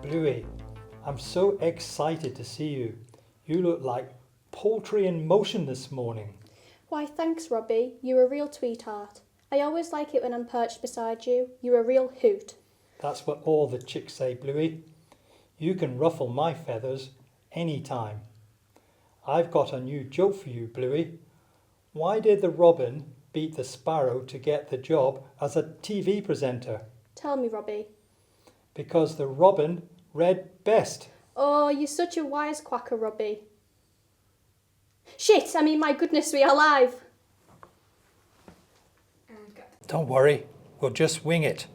Bluey, I'm so excited to see you. You look like poultry in motion this morning. Why, thanks, Robbie. You're a real sweetheart. I always like it when I'm perched beside you. You're a real hoot. That's what all the chicks say, Bluey. You can ruffle my feathers any time. I've got a new joke for you, Bluey. Why did the robin beat the sparrow to get the job as a TV presenter? Tell me, Robbie. Because the robin read best. Oh, you're such a wisecracker, Robbie. Shit, I mean, my goodness, we are live. Don't worry, we'll just wing it.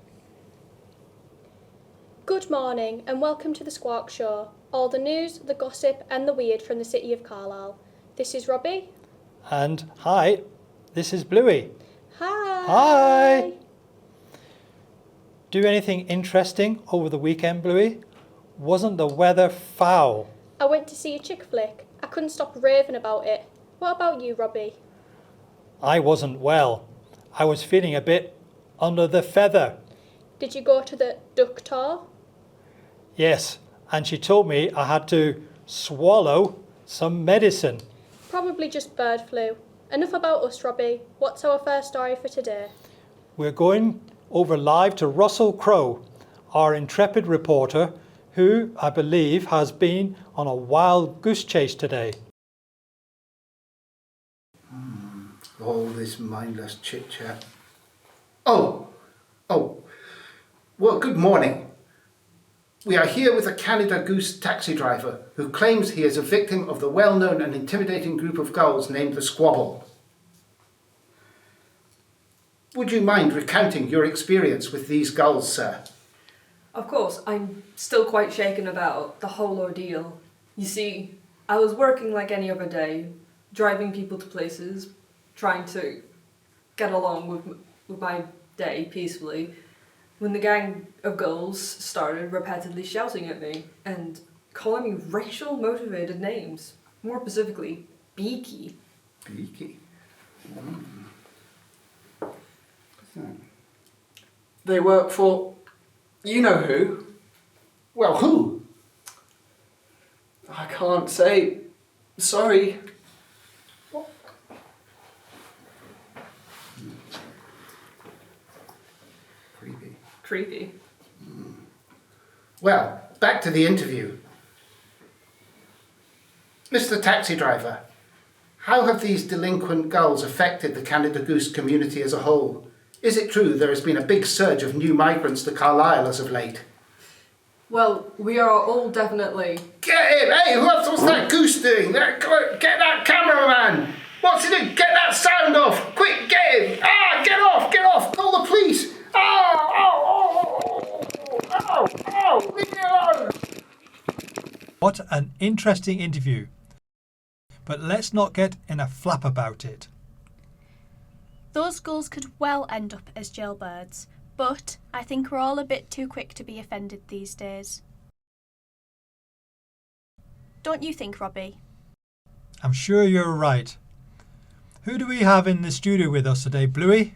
Good morning and welcome to the Squawk Show. All the news, the gossip and the weird from the city of Carlisle. This is Robbie. And hi, this is Bluey. Hi. Hi. Do anything interesting over the weekend, Bluey? Wasn't the weather foul? I went to see a chick flick. I couldn't stop raving about it. What about you, Robbie? I wasn't well. I was feeling a bit under the feather. Did you go to the doctor? Yes, and she told me I had to swallow some medicine. Probably just bird flu. Enough about us, Robbie. What's our first story for today? We're going over live to Russell Crowe, our intrepid reporter, who I believe has been on a wild goose chase today. All this mindless chit-chat. Oh, well, good morning. We are here with a Canada Goose taxi driver who claims he is a victim of the well-known and intimidating group of gulls named the Squabble. Would you mind recounting your experience with these gulls, sir? Of course, I'm still quite shaken about the whole ordeal. You see, I was working like any other day, driving people to places, trying to get along with my day peacefully, when the gang of gulls started repeatedly shouting at me and calling me racial motivated names, more specifically, Beaky. Beaky? They work for you know who. Well, who? I can't say. Sorry. Creepy. Creepy. Well, back to the interview. Mr. Taxi Driver, how have these delinquent gulls affected the Canada Goose community as a whole? Is it true there has been a big surge of new migrants to Carlisle as of late? Well, we are all definitely... Get him! Hey, what's that goose doing? Get that cameraman! What's he doing? Get that sound off! Quick, get him! Get off! Call the police! Leave me alone! What an interesting interview. But let's not get in a flap about it. Those gulls could well end up as jailbirds, but I think we're all a bit too quick to be offended these days. Don't you think, Robbie? I'm sure you're right. Who do we have in the studio with us today, Bluey?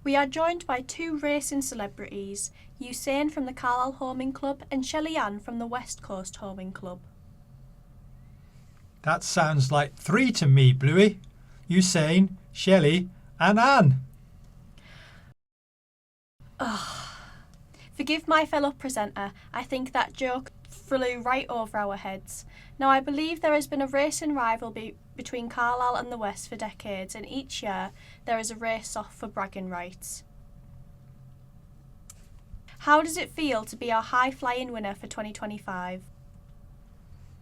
We are joined by two racing celebrities, Usain from the Carlisle Homing Club and Shelley Ann from the West Coast Homing Club. That sounds like three to me, Bluey. Usain, Shelley and Anne. Forgive my fellow presenter, I think that joke flew right over our heads. Now I believe there has been a racing rivalry between Carlisle and the West for decades, and each year there is a race off for bragging rights. How does it feel to be our high-flying winner for 2025?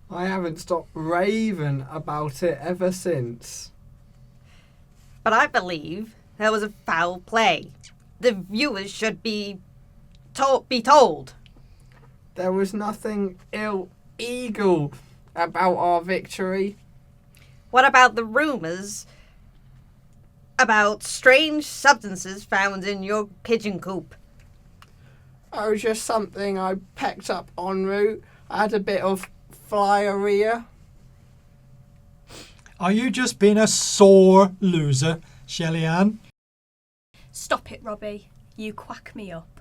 I haven't stopped raving about it ever since. But I believe there was a foul play. The viewers should be told. There was nothing illegal about our victory. What about the rumours about strange substances found in your pigeon coop? It was just something I picked up en route. I had a bit of flyeria. Are you just being a sore loser, Shelley Ann? Stop it, Robbie. You quack me up.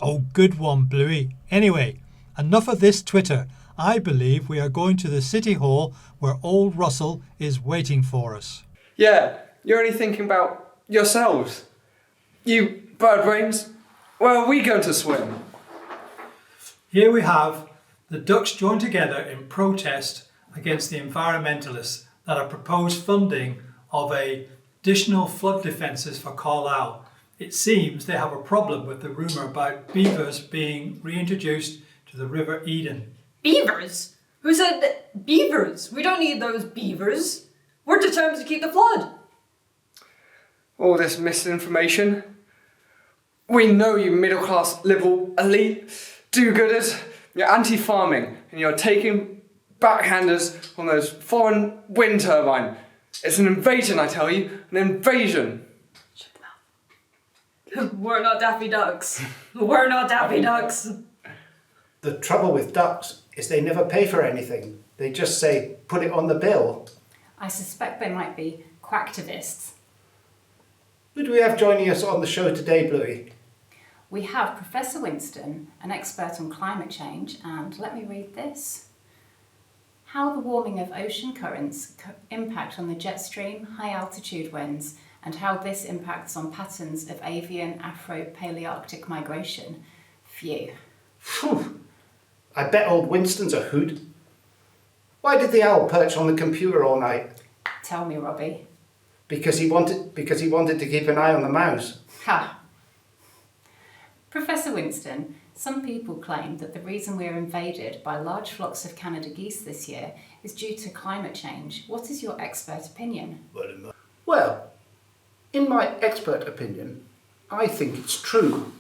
Oh, good one, Bluey. Anyway, enough of this Twitter. I believe we are going to the City Hall where old Russell is waiting for us. Yeah, you're only thinking about yourselves. You bird brains, where are we going to swim? Here we have the ducks joined together in protest against the environmentalists that have proposed funding of additional flood defences for Carlisle. It seems they have a problem with the rumour about beavers being reintroduced to the River Eden. Beavers? Who said beavers? We don't need those beavers. We're determined to keep the flood. All this misinformation. We know you middle-class, liberal, elite, do-gooders. You're anti-farming and you're taking backhanders on those foreign wind turbine. It's an invasion, I tell you, an invasion. We're not Daffy Ducks. We're not Daffy Ducks. The trouble with ducks is they never pay for anything. They just say, put it on the bill. I suspect they might be quacktivists. Who do we have joining us on the show today, Bluey? We have Professor Winston, an expert on climate change, and let me read this. How the warming of ocean currents impact on the jet stream, high altitude winds, and how this impacts on patterns of avian Afro-Palearctic migration. Phew. Phew. I bet old Winston's a hoot. Why did the owl perch on the computer all night? Tell me, Robbie. Because he wanted to keep an eye on the mouse. Ha! Professor Winston, some people claim that the reason we are invaded by large flocks of Canada geese this year is due to climate change. What is your expert opinion? Well, in my expert opinion, I think it's true.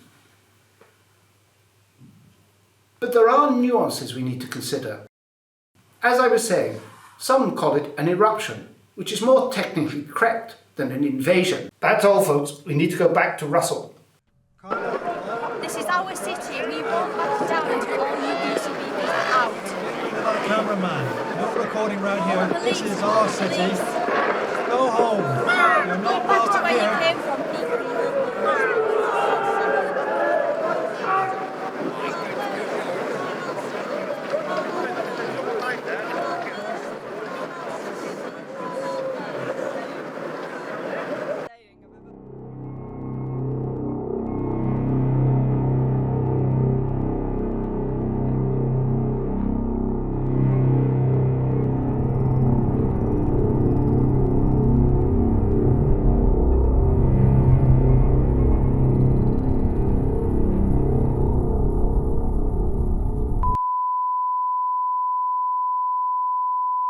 But there are nuances we need to consider. As I was saying, some call it an eruption, which is more technically correct than an invasion. That's all, folks. We need to go back to Russell. This is our city. We won't back down until all you UCB people are out. Cameraman, not recording round here. Police, This is our city. police. Go home. You're Go not back to welcome where you here. came from.